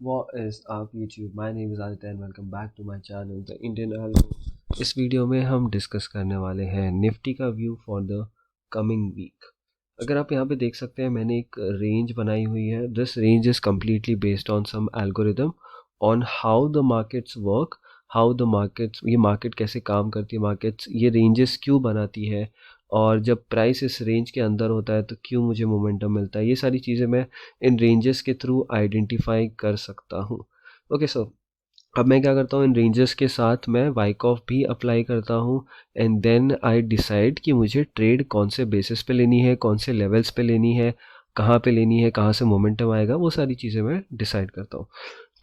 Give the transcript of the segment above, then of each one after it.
What is up YouTube? My name is Aditya and welcome back to my channel The Indian Algo। इस video में हम discuss करने वाले हैं निफ्टी का view for the coming week. अगर आप यहाँ पे देख सकते हैं मैंने एक रेंज बनाई हुई है। This range is completely based on some algorithm on how the markets work, how the markets, ये मार्केट कैसे काम करती है, मार्केट्स ये रेंजेस क्यों बनाती है और जब प्राइस इस रेंज के अंदर होता है तो क्यों मुझे मोमेंटम मिलता है। ये सारी चीज़ें मैं इन रेंजेस के थ्रू आइडेंटिफाई कर सकता हूँ। ओके सो अब मैं क्या करता हूँ, इन रेंजेस के साथ मैं वाइकऑफ भी अप्लाई करता हूँ एंड देन आई डिसाइड कि मुझे ट्रेड कौन से बेसिस पे लेनी है, कौन से लेवल्स पे लेनी है, कहाँ पे लेनी है, कहाँ से मोमेंटम आएगा, वो सारी चीज़ें मैं डिसाइड करता हूँ।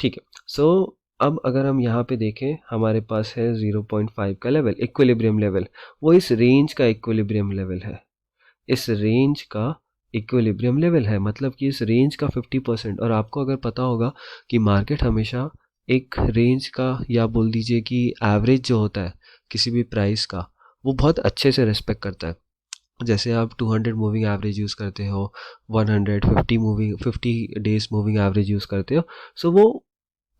ठीक है। सो अब अगर हम यहाँ पे देखें हमारे पास है 0.5 का लेवल, इक्विलिब्रियम लेवल। वो इस रेंज का इक्विलिब्रियम लेवल है, इस रेंज का इक्विलिब्रियम लेवल है, मतलब कि इस रेंज का 50%। और आपको अगर पता होगा कि मार्केट हमेशा एक रेंज का, या बोल दीजिए कि एवरेज जो होता है किसी भी प्राइस का, वो बहुत अच्छे से रिस्पेक्ट करता है। जैसे आप 200 मूविंग एवरेज यूज़ करते हो, 50 डेज मूविंग एवरेज यूज़ करते हो, सो वो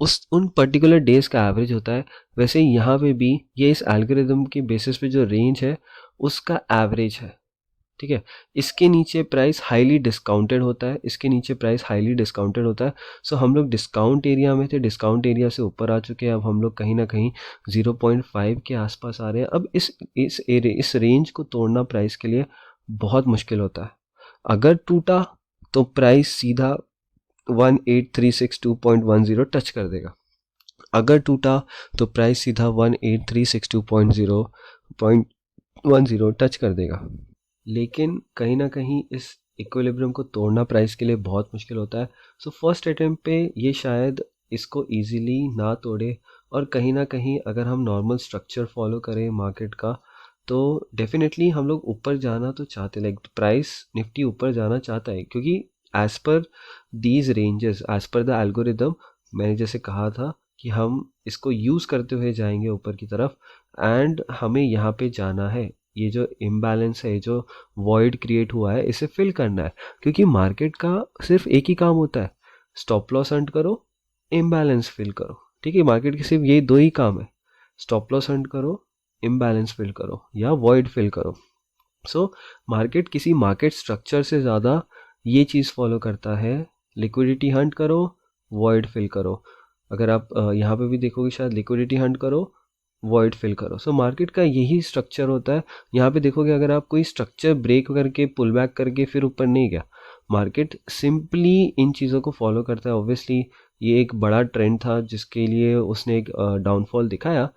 उस उन पर्टिकुलर डेज का एवरेज होता है। वैसे ही यहाँ पे भी ये इस एल्गोरिदम के बेसिस पे जो रेंज है उसका एवरेज है। ठीक है। इसके नीचे प्राइस हाईली डिस्काउंटेड होता है, इसके नीचे प्राइस हाईली डिस्काउंटेड होता है। सो हम लोग डिस्काउंट एरिया में थे, डिस्काउंट एरिया से ऊपर आ चुके हैं। अब हम लोग कहीं ना कहीं 0.5 के आसपास आ रहे हैं। अब इस रेंज को तोड़ना प्राइस के लिए बहुत मुश्किल होता है। अगर टूटा तो प्राइस सीधा 18362.10 टच कर देगा। अगर टूटा तो प्राइस सीधा 18362.10 टच कर देगा। लेकिन कहीं ना कहीं इस इक्विलिब्रियम को तोड़ना प्राइस के लिए बहुत मुश्किल होता है। सो फर्स्ट अटेम्प्ट पे ये शायद इसको इजीली ना तोड़े, और कहीं ना कहीं अगर हम नॉर्मल स्ट्रक्चर फॉलो करें मार्केट का तो डेफिनेटली हम लोग ऊपर जाना तो चाहते, लाइक प्राइस निफ्टी ऊपर जाना चाहता है, क्योंकि as per these ranges, as per the algorithm, मैंने जैसे कहा था कि हम इसको यूज़ करते हुए जाएंगे ऊपर की तरफ, एंड हमें यहाँ पे जाना है। ये जो इम्बैलेंस है, जो वॉइड क्रिएट हुआ है, इसे फिल करना है। क्योंकि मार्केट का सिर्फ एक ही काम होता है, स्टॉप लॉस हंट करो, इम्बैलेंस फिल करो। ठीक है, मार्केट के सिर्फ ये दो ही काम है, स्टॉप लॉस हंट करो, इम्बैलेंस फिल करो या वॉइड फिल करो। सो मार्केट किसी मार्केट स्ट्रक्चर से ज़्यादा ये चीज़ फॉलो करता है, लिक्विडिटी हंट करो, वॉइड फिल करो। अगर आप यहाँ पे भी देखोगे शायद, लिक्विडिटी हंट करो, वॉइड फिल करो। सो मार्केट का यही स्ट्रक्चर होता है। यहाँ पे देखोगे अगर आप कोई स्ट्रक्चर ब्रेक करके पुल बैक करके फिर ऊपर नहीं गया, मार्केट सिंपली इन चीज़ों को फॉलो करता है। ऑब्वियसली ये एक बड़ा ट्रेंड था जिसके लिए उसने एक डाउनफॉल दिखाया,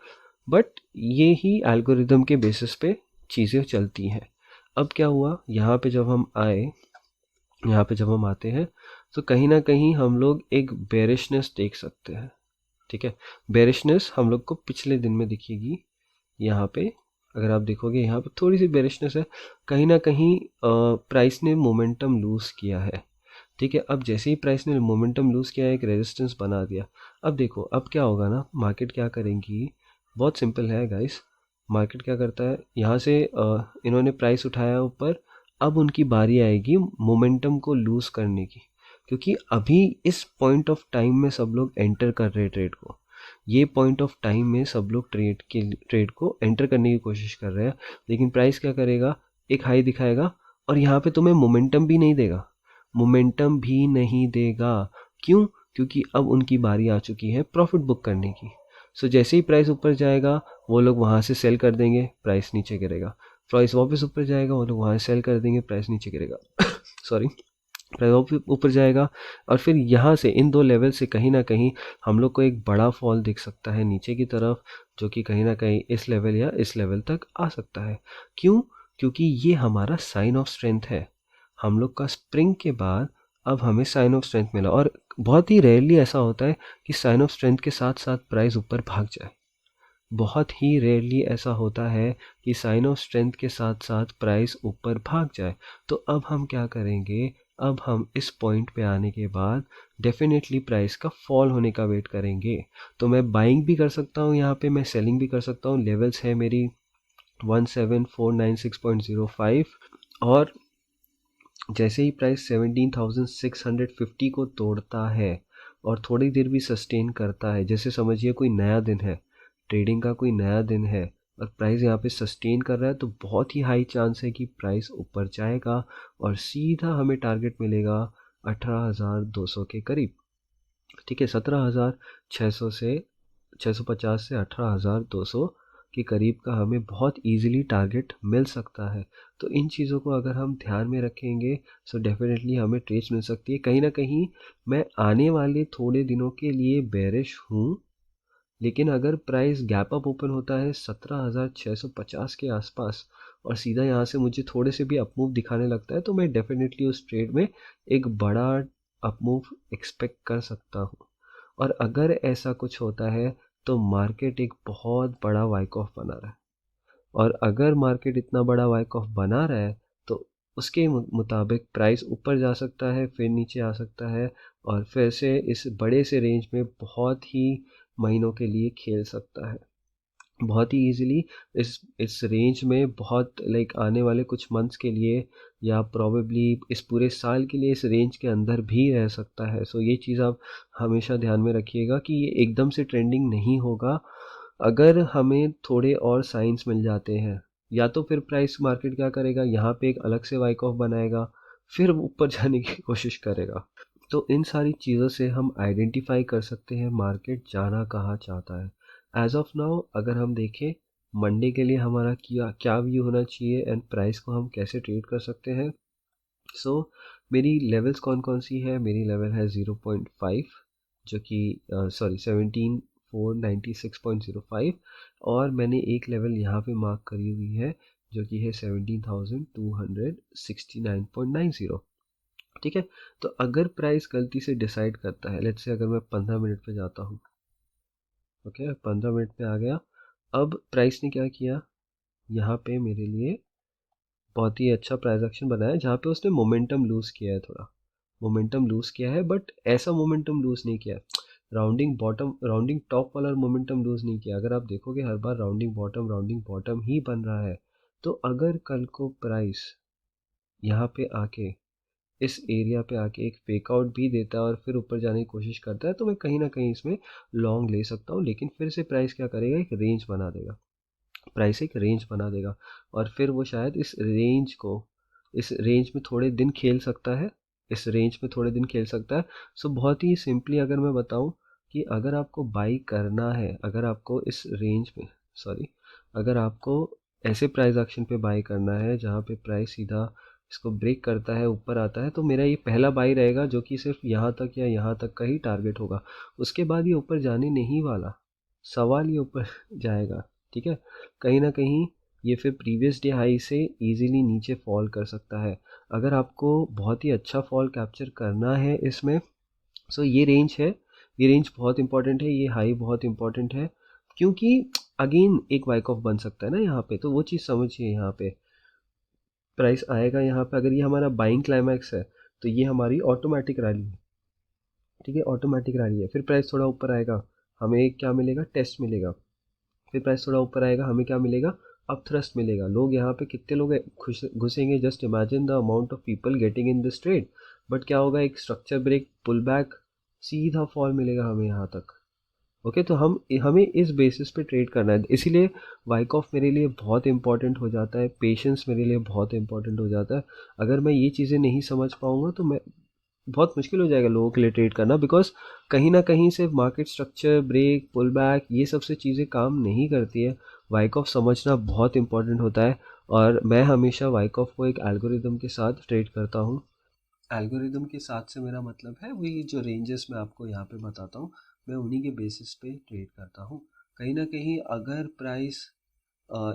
बट ये ही एल्गोरिदम के बेसिस पे चीज़ें चलती हैं। अब क्या हुआ, यहाँ पे जब हम आए, यहाँ पे जब हम आते हैं तो कहीं ना कहीं हम लोग एक बेरिशनेस देख सकते हैं। ठीक है, बेरिशनेस हम लोग को पिछले दिन में दिखेगी। यहाँ पे अगर आप देखोगे यहाँ पे थोड़ी सी बेरिशनेस है, कहीं ना कहीं प्राइस ने मोमेंटम लूज़ किया है। ठीक है, अब जैसे ही प्राइस ने मोमेंटम लूज़ किया, एक रेजिस्टेंस बना दिया। अब देखो अब क्या होगा ना, मार्केट क्या करेंगी, बहुत सिंपल है गाइस। मार्केट क्या करता है, यहाँ से इन्होंने प्राइस उठाया ऊपर, अब उनकी बारी आएगी मोमेंटम को लूज़ करने की। क्योंकि अभी इस पॉइंट ऑफ टाइम में सब लोग एंटर कर रहे हैं ट्रेड को, ये पॉइंट ऑफ टाइम में सब लोग ट्रेड को एंटर करने की कोशिश कर रहे हैं। लेकिन प्राइस क्या करेगा, एक हाई दिखाएगा और यहाँ पे तुम्हें मोमेंटम भी नहीं देगा, मोमेंटम भी नहीं देगा। क्यों? क्योंकि अब उनकी बारी आ चुकी है प्रॉफिट बुक करने की। सो जैसे ही प्राइस ऊपर जाएगा वो लोग वहाँ से सेल कर देंगे, प्राइस नीचे गिरेगा। प्राइस वापस ऊपर जाएगा, वो लोग वहाँ से सेल कर देंगे, प्राइस नीचे गिरेगा। सॉरी, प्राइस वापस ऊपर जाएगा और फिर यहाँ से इन दो लेवल से कहीं ना कहीं हम लोग को एक बड़ा फॉल दिख सकता है नीचे की तरफ, जो कि कहीं ना कहीं इस लेवल या इस लेवल तक आ सकता है। क्यों? क्योंकि ये हमारा साइन ऑफ स्ट्रेंथ है। हम लोग का स्प्रिंग के बाद अब हमें साइन ऑफ स्ट्रेंथ मिला, और बहुत ही रेयरली ऐसा होता है कि साइन ऑफ स्ट्रेंथ के साथ साथ प्राइस ऊपर भाग जाए। बहुत ही रेयरली ऐसा होता है कि साइन ऑफ स्ट्रेंथ के साथ साथ प्राइस ऊपर भाग जाए। तो अब हम क्या करेंगे, अब हम इस पॉइंट पे आने के बाद डेफिनेटली प्राइस का फॉल होने का वेट करेंगे। तो मैं बाइंग भी कर सकता हूँ, यहाँ पे मैं सेलिंग भी कर सकता हूँ। लेवल्स है मेरी 17496.05, और जैसे ही प्राइस 17,650 को तोड़ता है और थोड़ी देर भी सस्टेन करता है, जैसे समझिए कोई नया दिन है, ट्रेडिंग का कोई नया दिन है और प्राइस यहाँ पे सस्टेन कर रहा है, तो बहुत ही हाई चांस है कि प्राइस ऊपर जाएगा और सीधा हमें टारगेट मिलेगा 18,200 के करीब। ठीक है, 17,600 से 650 से 18,200 के करीब का हमें बहुत इजीली टारगेट मिल सकता है। तो इन चीज़ों को अगर हम ध्यान में रखेंगे सो डेफिनेटली हमें ट्रेड्स मिल सकती है। कहीं ना कहीं मैं आने वाले थोड़े दिनों के लिए बेरिश हूँ, लेकिन अगर प्राइस गैप अप ओपन होता है 17,650 के आसपास और सीधा यहाँ से मुझे थोड़े से भी अपमूव दिखाने लगता है, तो मैं डेफिनेटली उस ट्रेड में एक बड़ा अपमूव एक्सपेक्ट कर सकता हूँ। और अगर ऐसा कुछ होता है तो मार्केट एक बहुत बड़ा वाइक ऑफ बना रहा है, और अगर मार्केट इतना बड़ा वाइक ऑफ बना रहा है तो उसके मुताबिक प्राइस ऊपर जा सकता है, फिर नीचे आ सकता है और फिर से इस बड़े से रेंज में बहुत ही महीनों के लिए खेल सकता है, बहुत ही इजीली इस रेंज में बहुत लाइक आने वाले कुछ मंथ्स के लिए या प्रोबेबली इस पूरे साल के लिए इस रेंज के अंदर भी रह सकता है। सो ये चीज़ आप हमेशा ध्यान में रखिएगा कि ये एकदम से ट्रेंडिंग नहीं होगा। अगर हमें थोड़े और साइंस मिल जाते हैं, या तो फिर प्राइस मार्केट क्या करेगा, यहाँ पे एक अलग से वाइक ऑफ बनाएगा, फिर ऊपर जाने की कोशिश करेगा। तो इन सारी चीज़ों से हम आइडेंटिफाई कर सकते हैं मार्केट जाना कहाँ चाहता है। एज ऑफ नाउ अगर हम देखें मंडे के लिए हमारा क्या क्या व्यू होना चाहिए एंड प्राइस को हम कैसे ट्रेड कर सकते हैं। सो मेरी लेवल्स कौन कौन सी है, मेरी लेवल है 0.5 जो कि सॉरी 17,496.05, और मैंने एक लेवल यहाँ पे मार्क करी हुई है जो कि है 17,269.90। ठीक है, तो अगर प्राइस गलती से डिसाइड करता है, लेट्स से अगर मैं 15 मिनट पे जाता हूँ, ओके 15 मिनट पे आ गया, अब प्राइस ने क्या किया, यहाँ पे मेरे लिए बहुत ही अच्छा प्राइस एक्शन बनाया जहाँ पे उसने मोमेंटम लूज़ किया है, थोड़ा मोमेंटम लूज़ किया है, बट ऐसा मोमेंटम लूज़ नहीं किया, राउंडिंग बॉटम राउंडिंग टॉप वाला मोमेंटम लूज़ नहीं किया। अगर आप देखोगे हर बार राउंडिंग बॉटम ही बन रहा है। तो अगर कल को प्राइस यहाँ पे आके इस एरिया पे आके एक फेक आउट भी देता है और फिर ऊपर जाने की कोशिश करता है, तो मैं कहीं ना कहीं इसमें लॉन्ग ले सकता हूँ, लेकिन फिर से प्राइस क्या करेगा, एक रेंज बना देगा, प्राइस एक रेंज बना देगा और फिर वो शायद इस रेंज में थोड़े दिन खेल सकता है, इस रेंज में थोड़े दिन खेल सकता है। सो बहुत ही सिंपली अगर मैं बताऊं कि अगर आपको बाई करना है, अगर आपको इस रेंज में सॉरी अगर आपको ऐसे प्राइस एक्शन पे बाई करना है जहाँ पे प्राइस सीधा इसको ब्रेक करता है, ऊपर आता है, तो मेरा ये पहला बाई रहेगा जो कि सिर्फ यहाँ तक या यहाँ तक का ही टारगेट होगा। उसके बाद ये ऊपर जाने नहीं वाला, सवाल ये ऊपर जाएगा। ठीक है, कहीं ना कहीं ये फिर प्रीवियस डे हाई से इजीली नीचे फॉल कर सकता है। अगर आपको बहुत ही अच्छा फॉल कैप्चर करना है इसमें, सो ये रेंज है, ये रेंज बहुत इंपॉर्टेंट है, ये हाई बहुत इंपॉर्टेंट है, क्योंकि अगेन एक वाइक ऑफ बन सकता है ना यहाँ पे, तो वो चीज़ समझिए। यहाँ पे प्राइस आएगा, यहाँ पे अगर ये हमारा बाइंग क्लाइमैक्स है तो ये हमारी ऑटोमेटिक रैली है। ठीक है, ऑटोमेटिक रैली है, फिर प्राइस थोड़ा ऊपर आएगा, हमें क्या मिलेगा, टेस्ट मिलेगा, फिर प्राइस थोड़ा ऊपर आएगा, हमें क्या मिलेगा, अब थ्रस्ट मिलेगा। लोग यहाँ पे कितने लोग घुसेंगे, just imagine the amount of people getting in this trade. But क्या होगा, एक स्ट्रक्चर ब्रेक, पुल बैक, सीधा फॉल मिलेगा हमें यहाँ तक। ओके, तो हमें इस बेसिस पे ट्रेड करना है, इसीलिए वाइक ऑफ मेरे लिए बहुत इंपॉर्टेंट हो जाता है, पेशेंस मेरे लिए बहुत इंपॉर्टेंट हो जाता है। अगर मैं ये चीज़ें नहीं समझ पाऊंगा तो मैं बहुत मुश्किल हो जाएगा लोगों के लिए ट्रेड करना, बिकॉज कहीं ना कहीं से market structure break pull back ये सब से चीज़ें काम नहीं करती है। वाइक ऑफ समझना बहुत इंपॉर्टेंट होता है, और मैं हमेशा वाइक ऑफ को एक एल्गोरिदम के साथ ट्रेड करता हूँ। एल्गोरिदम के साथ से मेरा मतलब है वही जो रेंजेस मैं आपको यहाँ पे बताता हूँ, मैं उन्हीं के बेसिस पे ट्रेड करता हूँ। कहीं ना कहीं अगर प्राइस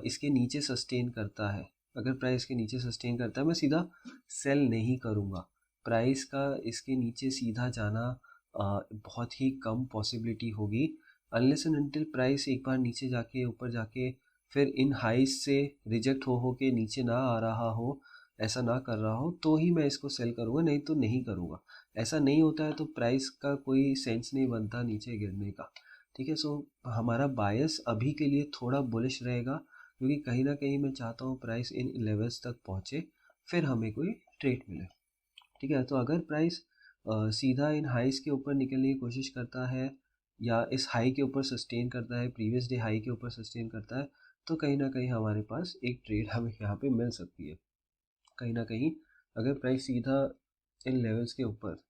इसके नीचे सस्टेन करता है, अगर प्राइस के नीचे सस्टेन करता है, मैं सीधा सेल नहीं करूँगा। प्राइस का इसके नीचे सीधा जाना बहुत ही कम पॉसिबिलिटी होगी, अनलेस एंड अनटिल प्राइस एक बार नीचे जाके ऊपर जाके फिर इन हाइज से रिजेक्ट हो के नीचे ना आ रहा हो, ऐसा ना कर रहा हो, तो ही मैं इसको सेल करूँगा, नहीं तो नहीं करूँगा। ऐसा नहीं होता है तो प्राइस का कोई सेंस नहीं बनता नीचे गिरने का। ठीक है, सो हमारा बायस अभी के लिए थोड़ा बुलिश रहेगा, क्योंकि कहीं ना कहीं मैं चाहता हूँ प्राइस इन लेवल्स तक पहुँचे, फिर हमें कोई ट्रेड मिले। ठीक है, तो अगर प्राइस सीधा इन हाइस के ऊपर निकलने की कोशिश करता है या इस हाई के ऊपर सस्टेन करता है, प्रीवियस डे हाई के ऊपर सस्टेन करता है, तो कहीं ना कहीं हमारे पास एक ट्रेड हमें यहाँ पे मिल सकती है। कहीं ना कहीं अगर प्राइस सीधा इन लेवल्स के ऊपर,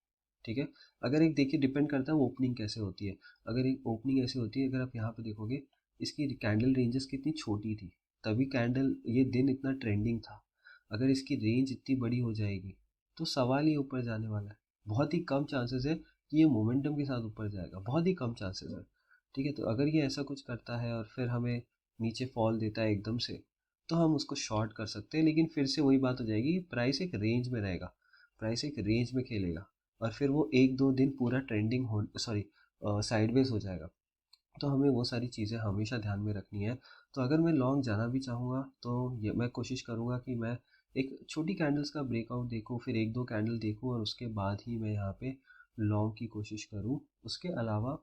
ठीक है, अगर एक देखिए डिपेंड करता है वो ओपनिंग कैसे होती है। अगर एक ओपनिंग ऐसी होती है, अगर आप यहाँ पे देखोगे इसकी कैंडल रेंजेस कितनी छोटी थी, तभी कैंडल ये दिन इतना ट्रेंडिंग था। अगर इसकी रेंज इतनी बड़ी हो जाएगी तो सवाल ही ऊपर जाने वाला है। बहुत ही कम चांसेस है कि ये मोमेंटम के साथ ऊपर जाएगा, बहुत ही कम चांसेस है। ठीक है, तो अगर ये ऐसा कुछ करता है और फिर हमें नीचे फॉल देता है एकदम से, तो हम उसको शॉर्ट कर सकते हैं। लेकिन फिर से वही बात हो जाएगी, प्राइस एक रेंज में रहेगा, प्राइस एक रेंज में खेलेगा और फिर वो एक दो दिन पूरा ट्रेंडिंग हो, सॉरी, साइडवेज हो जाएगा। तो हमें वो सारी चीज़ें हमेशा ध्यान में रखनी है। तो अगर मैं लॉन्ग जाना भी चाहूँगा तो ये मैं कोशिश करूँगा कि मैं एक छोटी कैंडल्स का ब्रेकआउट देखूँ, फिर एक दो कैंडल देखूँ और उसके बाद ही मैं यहाँ पे लॉन्ग की कोशिश करूँ। उसके अलावा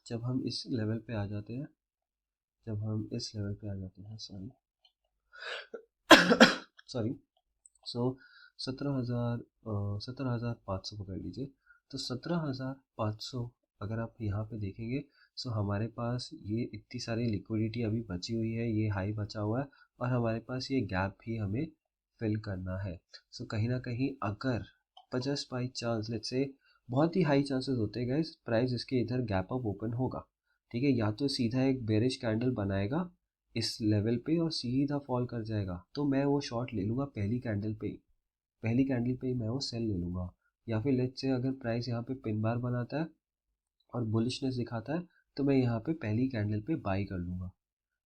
जब हम इस लेवल पे आ जाते हैं, जब हम इस लेवल पे आ जाते हैं, सॉरी सॉरी, सो 17,500 पकड़ लीजिए। तो 17,500 अगर आप यहाँ पे देखेंगे, सो हमारे पास ये इतनी सारी लिक्विडिटी अभी बची हुई है, ये हाई बचा हुआ है और हमारे पास ये गैप भी हमें फिल करना है। सो कहीं ना कहीं अगर 50 बाई चांस, लेट्स से बहुत ही हाई चांसेस होते हैं गाइस, प्राइस इसके इधर गैप अप ओपन होगा, ठीक है, या तो सीधा एक बेरिश कैंडल बनाएगा इस लेवल पे और सीधा फॉल कर जाएगा, तो मैं वो शॉट ले लूँगा पहली कैंडल पे ही, पहली कैंडल पे ही मैं वो सेल ले लूँगा। या फिर लेट्स से अगर प्राइस यहाँ पे पिन बार बनाता है और बुलिशनेस दिखाता है, तो मैं यहाँ पे पहली कैंडल पे बाई कर लूँगा,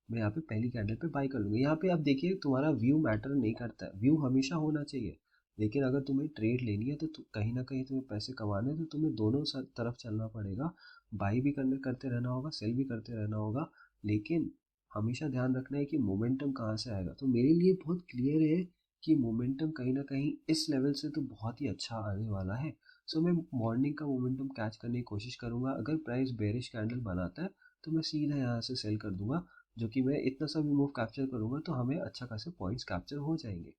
मैं यहाँ पे पहली कैंडल पे बाई कर लूँगा। यहाँ पे आप देखिए तुम्हारा व्यू मैटर नहीं करता है, व्यू हमेशा होना चाहिए, लेकिन अगर तुम्हें ट्रेड लेनी है तो कहीं ना कहीं तुम्हें पैसे कमाने हैं, तो तुम्हें दोनों तरफ चलना पड़ेगा, बाई भी करते रहना होगा, सेल भी करते रहना होगा। लेकिन हमेशा ध्यान रखना है कि मोमेंटम कहाँ से आएगा। तो मेरे लिए बहुत क्लियर है कि मोमेंटम कहीं ना कहीं इस लेवल से तो बहुत ही अच्छा आने वाला है। सो मैं मॉर्निंग का मोमेंटम कैच करने की कोशिश करूंगा। अगर प्राइस बेरिश कैंडल बनाता है तो मैं सीधा यहाँ से सेल कर दूंगा, जो कि मैं इतना सा भी मूव कैप्चर करूंगा तो हमें अच्छा खासे पॉइंट्स कैप्चर हो जाएंगे।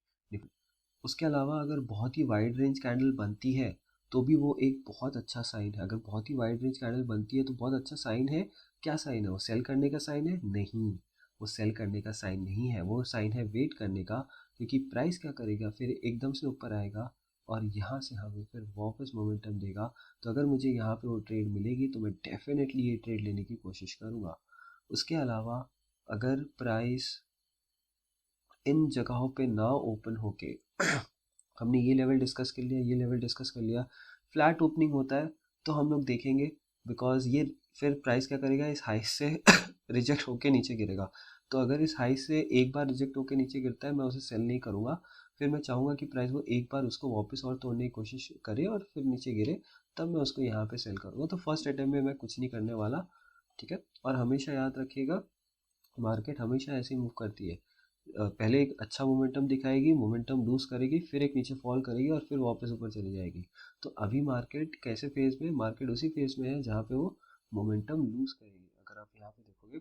उसके अलावा अगर बहुत ही वाइड रेंज कैंडल बनती है तो भी वो एक बहुत अच्छा साइन है। अगर बहुत ही वाइड रेंज कैंडल बनती है तो बहुत अच्छा साइन है। क्या साइन है? वो सेल करने का साइन है? नहीं, वो सेल करने का साइन नहीं है, वो साइन है वेट करने का। क्योंकि प्राइस क्या करेगा, फिर एकदम से ऊपर आएगा और यहाँ से हमें फिर वापस मोमेंटम देगा। तो अगर मुझे यहाँ पे वो ट्रेड मिलेगी तो मैं डेफिनेटली ये ट्रेड लेने की कोशिश करूँगा। उसके अलावा अगर प्राइस इन जगहों पे ना ओपन होके हमने ये लेवल डिस्कस कर लिया, ये लेवल डिस्कस कर लिया, फ्लैट ओपनिंग होता है तो हम लोग देखेंगे, बिकॉज ये फिर प्राइस क्या करेगा, इस हाई से रिजेक्ट होके नीचे गिरेगा। तो अगर इस हाई से एक बार रिजेक्ट होके नीचे गिरता है, मैं उसे सेल नहीं करूँगा। फिर मैं चाहूँगा कि प्राइस वो एक बार उसको वापस और तोड़ने की कोशिश करे और फिर नीचे गिरे, तब मैं उसको यहाँ पे सेल करूँगा। तो फर्स्ट अटेम्प्ट में मैं कुछ नहीं करने वाला, ठीक है। और हमेशा याद रखिएगा, मार्केट हमेशा ऐसे ही मूव करती है। पहले एक अच्छा मोमेंटम दिखाएगी, मोमेंटम लूज करेगी, फिर एक नीचे फॉल करेगी और फिर वापस ऊपर चली जाएगी। तो अभी मार्केट कैसे फेज में, मार्केट उसी फेज में है जहाँ पे वो मोमेंटम लूज करेगी। अगर आप यहाँ पे देखोगे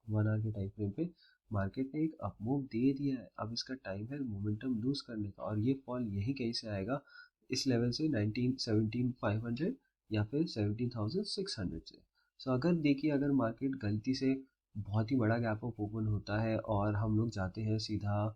1 आवर के टाइम फ्रेम पे, मार्केट ने एक अप मूव दे दिया है, अब इसका टाइम है मोमेंटम लूज करने का, और ये फॉल यही कहीं से आएगा, इस लेवल से 17,500 या फिर 17,600 से। सो अगर देखिए, अगर मार्केट गलती से बहुत ही बड़ा गैप अप ओपन होता है और हम लोग जाते हैं सीधा,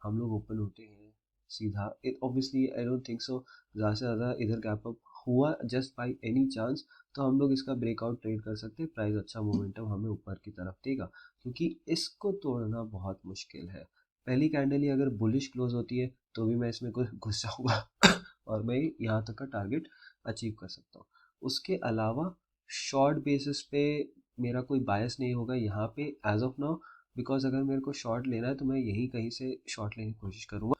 हम लोग ओपन होते हैं सीधा, it obviously I don't think so ज़्यादा से ज़्यादा इधर गैप अप हुआ जस्ट बाई एनी चांस, तो हम लोग इसका ब्रेकआउट ट्रेड कर सकते हैं, प्राइस अच्छा मोमेंटम हमें ऊपर की तरफ देगा, क्योंकि इसको तोड़ना बहुत मुश्किल है। पहली कैंडल ही अगर बुलिश क्लोज होती है तो भी मैं इसमें कुछ घुस जाऊँगा और मैं यहाँ तक का टारगेट अचीव कर सकता हूँ। उसके अलावा शॉर्ट बेसिस पे मेरा कोई बायस नहीं होगा यहाँ पे एज ऑफ नाउ, बिकॉज अगर मेरे को शॉर्ट लेना है तो मैं यहीं कहीं से शॉर्ट लेने की कोशिश करूँगा।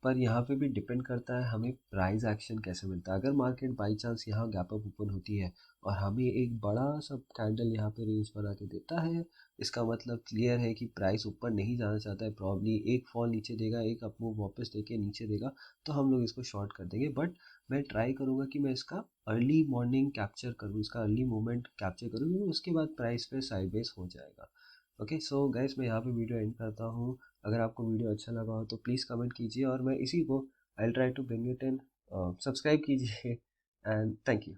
पर यहाँ पे भी डिपेंड करता है हमें प्राइस एक्शन कैसे मिलता है। अगर मार्केट बाई चांस यहाँ गैप अप ओपन होती है और हमें एक बड़ा सा कैंडल यहाँ पे रेंज बना के देता है, इसका मतलब क्लियर है कि प्राइस ऊपर नहीं जाना चाहता है, प्रॉब्ली एक फॉल नीचे देगा, एक अप मूव वापस देके नीचे देगा, तो हम लोग इसको शॉर्ट कर देंगे। बट मैं ट्राई करूँगा कि मैं इसका अर्ली मॉर्निंग कैप्चर करूँ, इसका अर्ली मूवमेंट कैप्चर करूँ, क्योंकि उसके बाद प्राइस पे साइडवेज हो जाएगा। ओके, सो गाइस, मैं यहाँ पे वीडियो एंड करता हूँ। अगर आपको वीडियो अच्छा लगा हो तो प्लीज़ कमेंट कीजिए और मैं इसी को I try to bring it in subscribe कीजिए एंड थैंक यू।